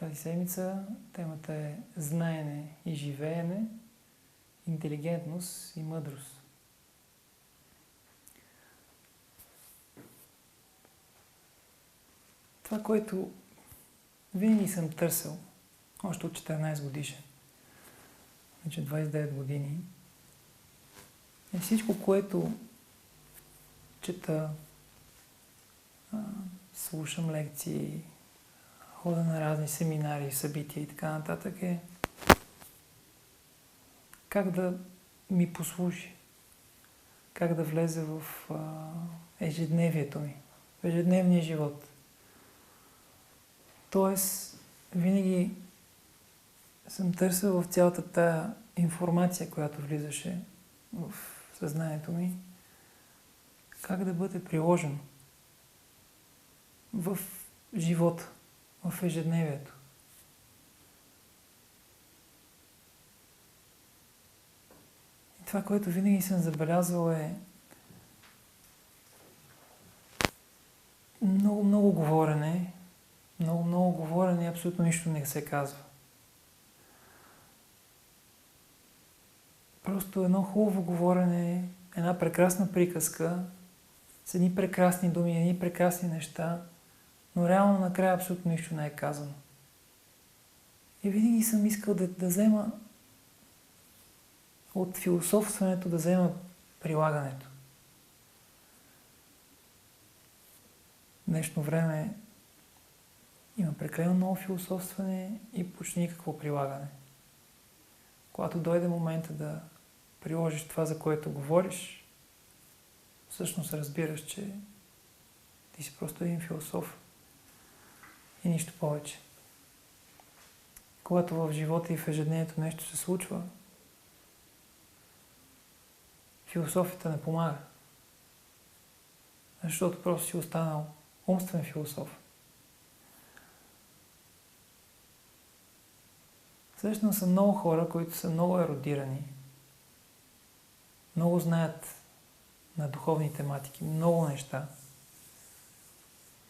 Тази седмица темата е знаене и живеене, интелигентност и мъдрост. Това, което винаги съм търсил, още от 14 годишен, вече 29 години, е всичко, което чета, слушам лекции, хода на разни семинари, събития и така нататък, е как да ми послужи, как да влезе в ежедневието ми, в ежедневния живот. Тоест, винаги съм търсил в цялата тая информация, която влизаше в съзнанието ми, как да бъде приложено в живота, в ежедневието. И това, което винаги съм забелязвал, е много говорене, много говорене и абсолютно нищо не се казва. Просто едно хубаво говорене, една прекрасна приказка, с едни прекрасни думи, едни прекрасни неща, но реално накрая абсолютно нищо не е казано. И винаги съм искал да взема от философстването, да взема прилагането. В днешно време има прекалено много философстване и почти никакво прилагане. Когато дойде момента да приложиш това, за което говориш, всъщност разбираш, че ти си просто един философ и нищо повече. Когато в живота и в ежедневието нещо се случва, философията не помага. Защото просто си останал умствен философ. Всъщност са много хора, които са много ерудирани, много знаят на духовни тематики, много неща,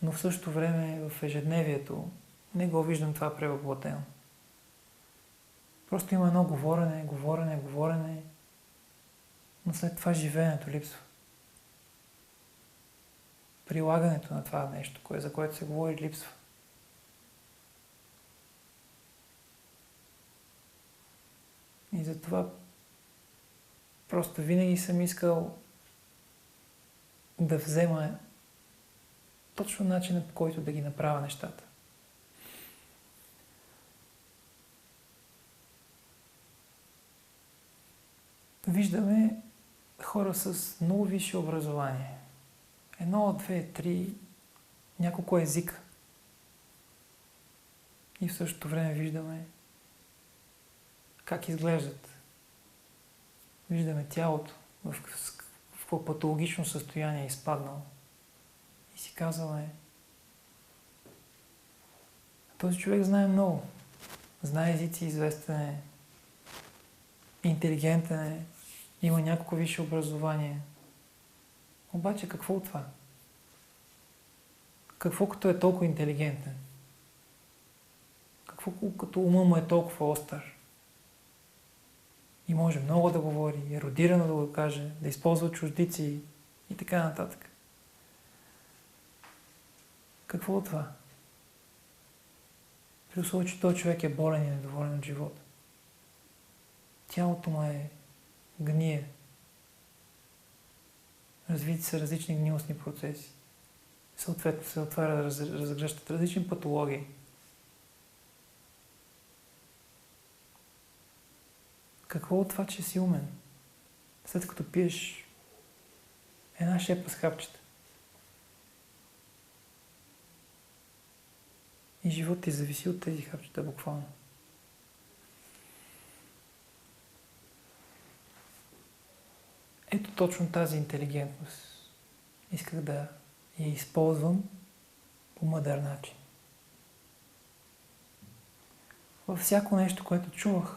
но в същото време в ежедневието не го виждам това превъплатено. Просто има едно говорене, но след това живеенето липсва. Прилагането на това нещо, за което се говори, липсва. И затова просто винаги съм искал да взема точно начина, по който да ги направя нещата. Виждаме хора с много висше образование. 1, 2, 3, няколко езика. И в същото време виждаме как изглеждат. Виждаме тялото, в какво патологично състояние е изпаднало. И си казваме, този човек знае много. Знае езици, известен е, интелигентен е, има някакво висше образование. Обаче какво от това? Какво като е толкова интелигентен? Какво като ума му е толкова остър? И може много да говори, ерудирано да го каже, да използва чуждици и така нататък. Какво от това? При условие, че този човек е болен и недоволен от живота. Тялото му е гние. Развити са различни гнилостни процеси. Съответно се разгръщат различни патологии. Какво от това, че си умен? След като пиеш една шепа с хапчета. И живот ти зависи от тези хапчета, буквално. Ето точно тази интелигентност. Исках да я използвам по мъдър начин. Във всяко нещо, което чувах,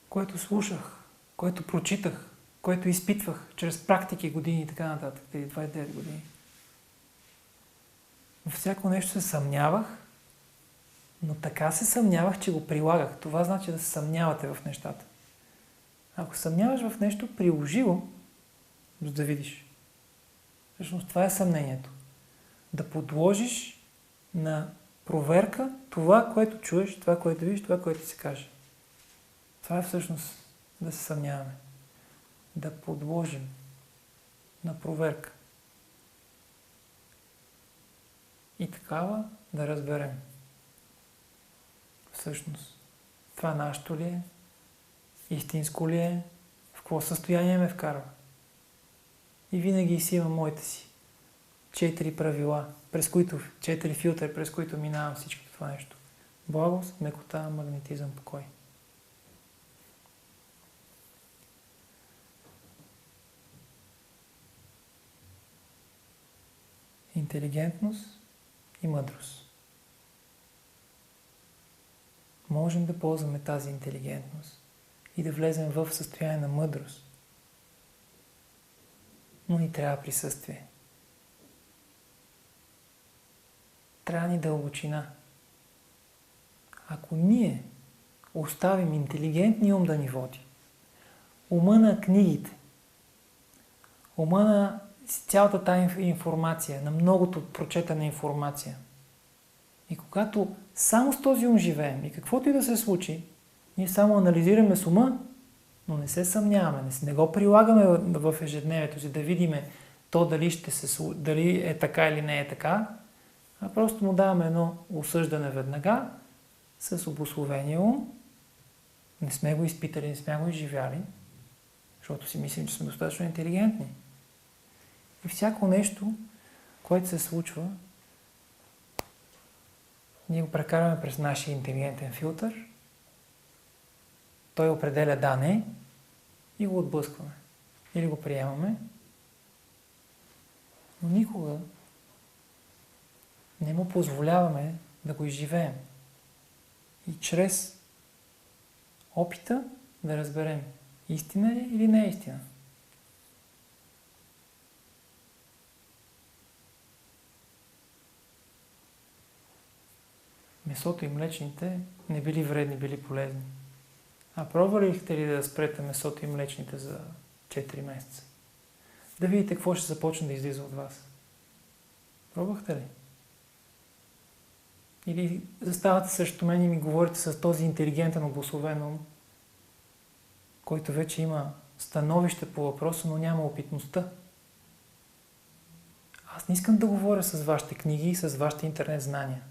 което слушах, което прочитах, което изпитвах чрез практики години и така нататък, тези 29 години. Във всяко нещо се съмнявах Но така се съмнявах, че го прилагах. Това значи да се съмнявате в нещата. Ако съмняваш в нещо, приложи го, за да видиш. Всъщност това е съмнението. Да подложиш на проверка това, което чуеш, това, което видиш, това, което ти се каже. Това е всъщност да се съмняваме. Да подложим на проверка. И такава да разберем. Всъщност, това нашето ли е? Истинско ли е? В какво състояние ме вкарва? И винаги си имам моите си 4 правила, 4 филтъра, през които минавам всичко това нещо. Благост, мекота, магнетизъм, покой. Интелигентност и мъдрост. Можем да ползваме тази интелигентност и да влезем в състояние на мъдрост. Но ни трябва присъствие. Трябва ни дълбочина. Ако ние оставим интелигентния ум да ни води, ума на книгите, ума на цялата тази информация, на многото прочетена информация, и когато само с този ум живеем и каквото и да се случи, ние само анализираме с ума, но не се съмняваме, не го прилагаме в ежедневието си, да видим то дали е така или не е така, а просто му даваме едно осъждане веднага с обусловения ум. Не сме го изпитали, не сме го изживяли, защото си мислим, че сме достатъчно интелигентни. И всяко нещо, което се случва, ние го прекарваме през нашия интелигентен филтър, той определя да, не и го отблъскваме. Или го приемаме, но никога не му позволяваме да го изживеем. И чрез опита да разберем истина ли или не е истина. Месото и млечните не били вредни, били полезни. А пробвали ли да спрете месото и млечните за 4 месеца? Да видите какво ще започне да излиза от вас. Пробвахте ли? Или заставате срещу мен и ми говорите с този интелигентен, обусловен ум, който вече има становище по въпроса, но няма опитността. Аз не искам да говоря с вашите книги и с вашите интернет знания.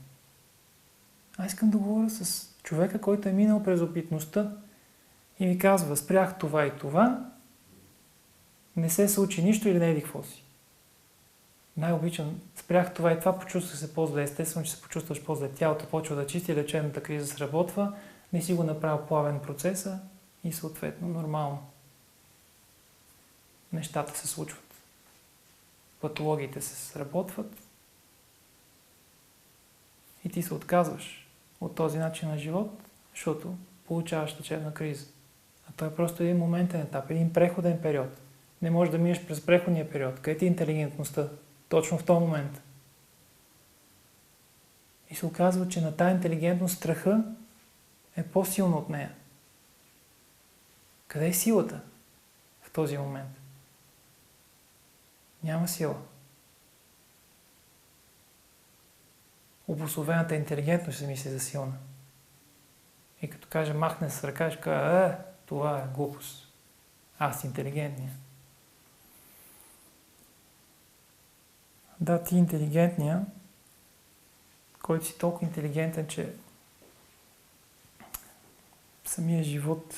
Аз искам да говоря с човека, който е минал през опитността и ми казва, спрях това и това, не се случи нищо или не еди какво си. Най-обичам, спрях това и това, почувствах се по-зле. Естествено, че се почувстваш по-зле. Тялото почва да чисти, лечебната криза сработва, не си го направил плавен процеса и съответно нормално. Нещата се случват. Патологиите се сработват и ти се отказваш от този начин на живот, защото получаваш лечебна криза. А той е просто един моментен етап, един преходен период. Не можеш да минеш през преходния период. Къде ти е интелигентността? Точно в този момент. И се оказва, че на тази интелигентност страха е по-силно от нея. Къде е силата в този момент? Няма сила. Обусловената интелигентност се мисли за силна. И като каже, махне с ръка, ще каже, това е глупост. Аз интелигентния. Да, ти интелигентния, който си толкова интелигентен, че самия живот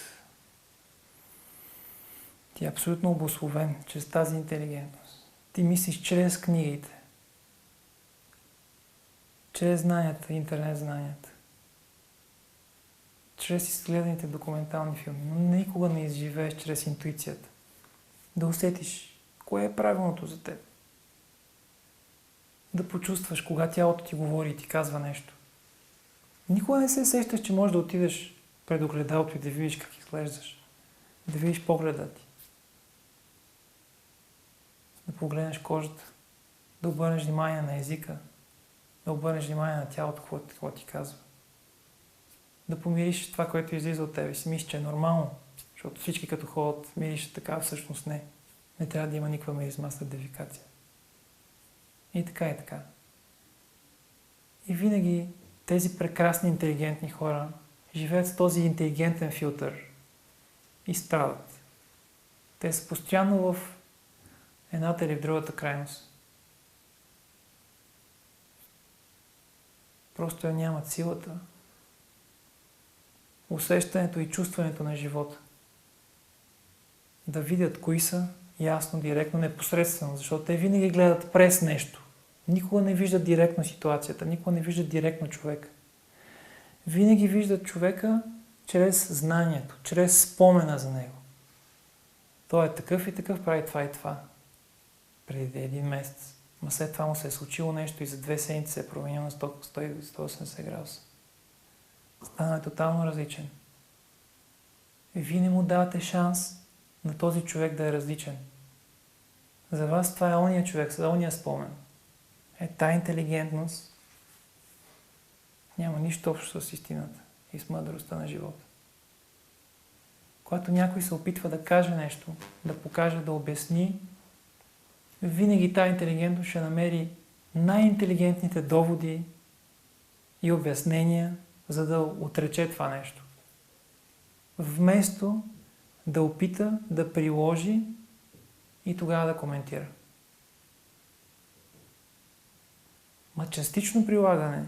ти е абсолютно обусловен чрез тази интелигентност. Ти мислиш чрез книгите, чрез знанията, интернет знанията, чрез изгледаните документални филми, но никога не изживееш чрез интуицията. Да усетиш кое е правилното за теб. Да почувстваш кога тялото ти говори и ти казва нещо. Никога не се сещаш, че можеш да отидеш пред огледалото и да видиш как изглеждаш. Да видиш погледа ти. Да погледнеш кожата. Да обърнеш внимание на езика. Да обърнеш внимание на тялото, какво ти казва. да помириш това, което излиза от тебе. Си мислиш, че е нормално, защото всички като ходят миришат така, всъщност не. Не трябва да има никаква миризма след дефекация. И така и така. И винаги тези прекрасни, интелигентни хора живеят с този интелигентен филтър и страдат. Те са постоянно в едната или в другата крайност. Просто нямат силата, усещането и чувстването на живота. Да видят кои са ясно, директно, непосредствено, защото те винаги гледат през нещо. Никога не виждат директно ситуацията, никога не виждат директно човека. Винаги виждат човека чрез знанието, чрез спомена за него. Той е такъв и такъв, прави това и това. Преди един месец. Ма след това му се е случило нещо и за 2 седмици се е променил на 180 градуса. Стана е тотално различен. И вие не му давате шанс на този човек да е различен. За вас това е ония човек, за ония спомен. Тая интелигентност няма нищо общо с истината и с мъдростта на живота. Когато някой се опитва да каже нещо, да покаже, да обясни, винаги тази интелигентност ще намери най-интелигентните доводи и обяснения, за да отрече това нещо. Вместо да опита да приложи и тогава да коментира. Частично прилагане,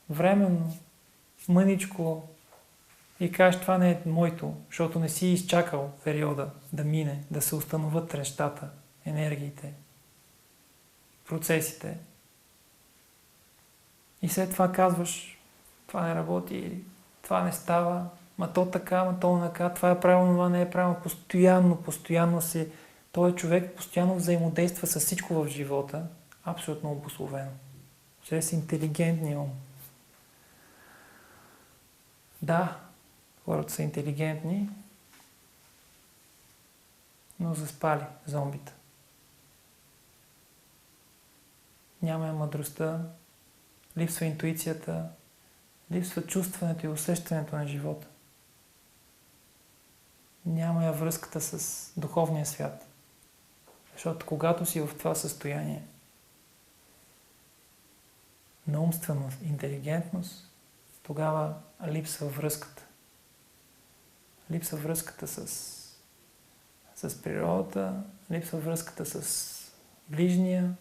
временно, мъничко и кажеш, това не е моето, защото не си изчакал периода да мине, да се установят нещата, енергиите, процесите. И след това казваш, това не работи, това не става, ма то така, ма то онака, това е правилно, това не е правилно. Постоянно си, този човек постоянно взаимодейства с всичко в живота, абсолютно обусловено. Чрез интелигентния ум. Да, хората са интелигентни, но заспали зомбита. Няма мъдростта, липсва интуицията, липсва чувстването и усещането на живота. Няма я връзката с духовния свят. Защото когато си в това състояние на умственост, интелигентност, тогава липсва връзката. Липсва връзката с природата, липсва връзката с ближния,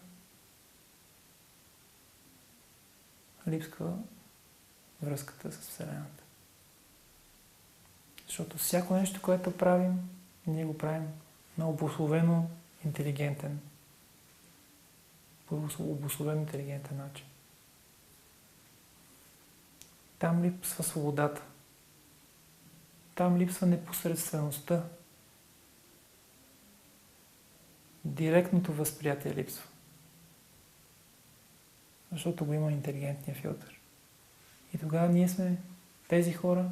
липсва връзката с Вселената. Защото всяко нещо, което правим, ние го правим на обусловено интелигентен. По обусловено интелигентен начин. Там липсва свободата. Там липсва непосредствеността. Директното възприятие липсва. Защото го има интелигентния филтър. И тогава ние сме тези хора,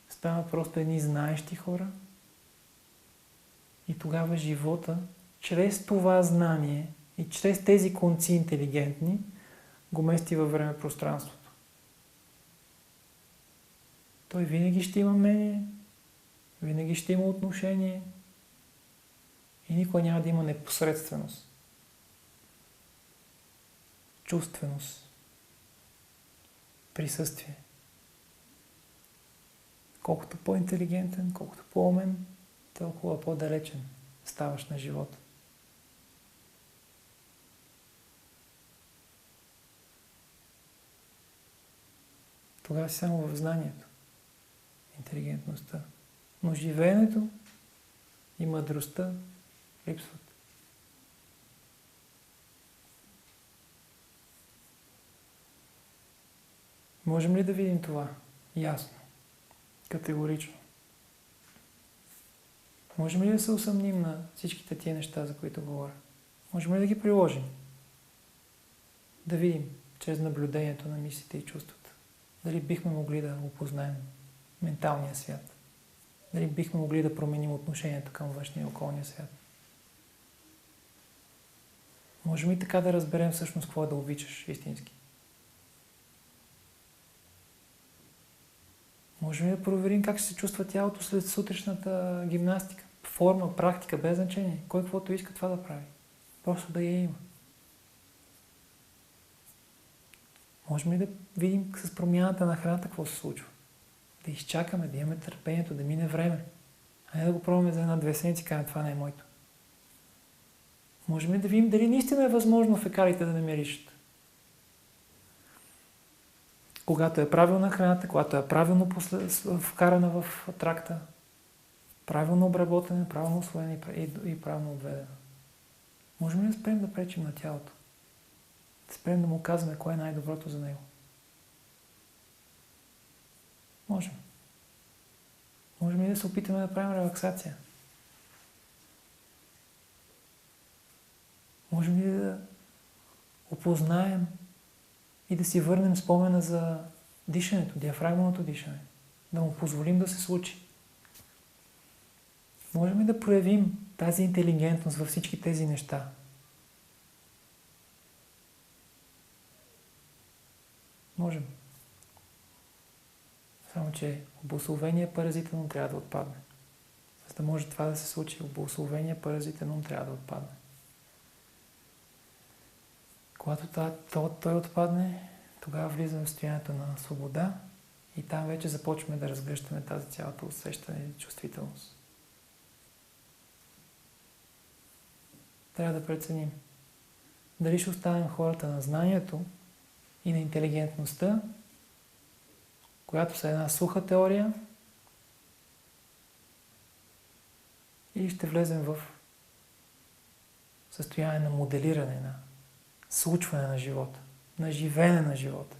ставаме просто едни знаещи хора. И тогава живота, чрез това знание и чрез тези конци интелигентни, го мести във време-пространството. Той винаги ще има мнение, винаги ще има отношение и никога няма да има непосредственост. Чувственост. Присъствие. Колкото по-интелигентен, колкото по-умен, толкова по-далечен ставаш на живота. Тогава си само в знанието, интелигентността. Но живеенето и мъдростта липсват. Можем ли да видим това? Ясно. Категорично. Можем ли да се усъмним на всичките тия неща, за които говоря? Можем ли да ги приложим? Да видим, чрез наблюдението на мислите и чувствата. Дали бихме могли да опознаем менталния свят? Дали бихме могли да променим отношението към външния и околния свят? Можем ли така да разберем всъщност какво е да обичаш истински? Можем ли да проверим как ще се чувства тялото след сутрешната гимнастика? Форма, практика, без значение. Кой каквото иска това да прави. Просто да я има. Можем ли да видим с промяната на храната какво се случва? Да изчакаме, да имаме търпението, да мине време. А не да го пробваме за една-две седмици и кажем, това не е моето. Можем ли да видим дали наистина е възможно фекалите да не миришат? Когато е правилна храната, когато е правилно вкарана в тракта, правилно обработена, правилно усвоена и правилно отведена. Можем ли да спрем да пречим на тялото? Да спрем да му казваме кое е най-доброто за него? Можем. Можем ли да се опитаме да правим релаксация? Можем ли да опознаем и да си върнем спомена за дишането, диафрагмалното дишане? Да му позволим да се случи. Можем ли да проявим тази интелигентност във всички тези неща? Можем. Само, че обусловения паразитен ум трябва да отпадне. За да може това да се случи, обусловения паразитен ум трябва да отпадне. Когато той отпадне, тогава влизаме в състоянието на свобода и там вече започваме да разгръщаме тази цялата усещане и чувствителност. Трябва да преценим дали ще оставим хората на знанието и на интелигентността, която са една суха теория, или ще влезем в състояние на моделиране, на случване на живота, на живеене на живота.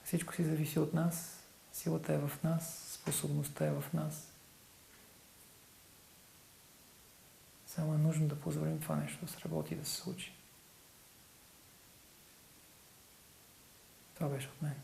Всичко си зависи от нас, силата е в нас, способността е в нас. Само е нужно да позволим това нещо да сработи и да се случи. Това беше от мен.